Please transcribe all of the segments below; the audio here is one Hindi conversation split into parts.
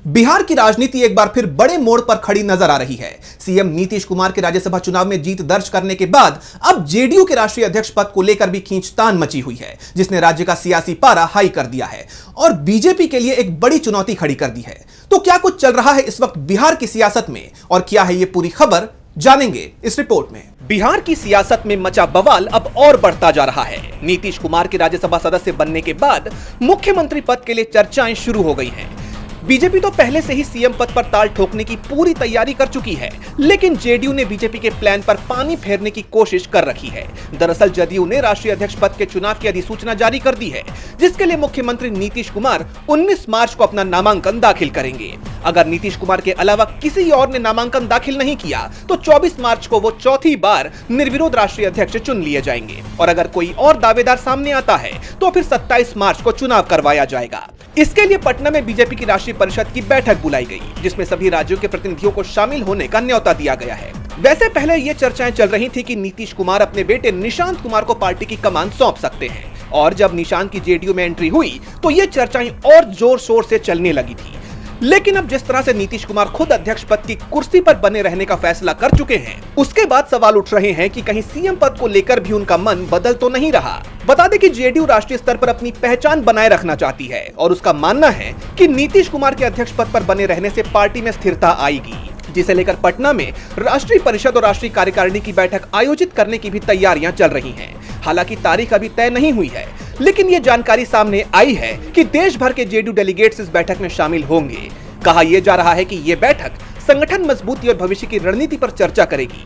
बिहार की राजनीति एक बार फिर बड़े मोड़ पर खड़ी नजर आ रही है। सीएम नीतीश कुमार के राज्यसभा चुनाव में जीत दर्ज करने के बाद अब जेडीयू के राष्ट्रीय अध्यक्ष पद को लेकर भी खींचतान मची हुई है, जिसने राज्य का सियासी पारा हाई कर दिया है और बीजेपी के लिए एक बड़ी चुनौती खड़ी कर दी है। तो क्या कुछ चल रहा है इस वक्त बिहार की सियासत में और क्या है ये पूरी खबर, जानेंगे इस रिपोर्ट में। बिहार की सियासत में मचा बवाल अब और बढ़ता जा रहा है। नीतीश कुमार के राज्यसभा सदस्य बनने के बाद मुख्यमंत्री पद के लिए चर्चाएं शुरू हो गई हैं। बीजेपी तो पहले से ही सीएम पद पर ताल ठोकने की पूरी तैयारी कर चुकी है, लेकिन जेडीयू ने बीजेपी के प्लान पर पानी फेरने की कोशिश कर रखी है। दरअसल जदयू ने राष्ट्रीय अध्यक्ष पद के चुनाव की अधिसूचना जारी कर दी है, जिसके लिए मुख्यमंत्री नीतीश कुमार 19 मार्च को अपना नामांकन दाखिल करेंगे। अगर नीतीश कुमार के अलावा किसी और ने नामांकन दाखिल नहीं किया तो 24 मार्च को वो चौथी बार निर्विरोध राष्ट्रीय अध्यक्ष चुन लिए जाएंगे और अगर कोई और दावेदार सामने आता है तो फिर 27 मार्च को चुनाव करवाया जाएगा। इसके लिए पटना में बीजेपी की राष्ट्रीय परिषद की बैठक बुलाई गई, जिसमें सभी राज्यों के प्रतिनिधियों को शामिल होने का न्योता दिया गया है। वैसे पहले ये चर्चाएं चल रही थी कि नीतीश कुमार अपने बेटे निशांत कुमार को पार्टी की कमान सौंप सकते हैं, और जब निशांत की जेडीयू में एंट्री हुई तो ये चर्चाएं और जोर शोर से चलने लगी थी। लेकिन अब जिस तरह से नीतीश कुमार खुद अध्यक्ष पद की कुर्सी पर बने रहने का फैसला कर चुके हैं, उसके बाद सवाल उठ रहे हैं कि कहीं सीएम पद को लेकर भी उनका मन बदल तो नहीं रहा। बता दें कि जेडीयू राष्ट्रीय स्तर पर अपनी पहचान बनाए रखना चाहती है और उसका मानना है कि नीतीश कुमार के अध्यक्ष पद पर बने रहने से पार्टी में स्थिरता आएगी, जिसे लेकर पटना में राष्ट्रीय परिषद और राष्ट्रीय कार्यकारिणी की बैठक आयोजित करने की भी तैयारियां चल रही हैं। हालांकि तारीख अभी तय नहीं हुई है, लेकिन ये जानकारी सामने आई है कि देश भर के जेडीयू डेलीगेट्स इस बैठक में शामिल होंगे। कहा यह जा रहा है कि ये बैठक संगठन मजबूती और भविष्य की रणनीति पर चर्चा करेगी।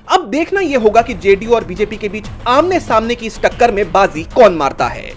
अब देखना यह होगा कि जेडीयू और बीजेपी के बीच आमने सामने की इस टक्कर में बाजी कौन मारता है।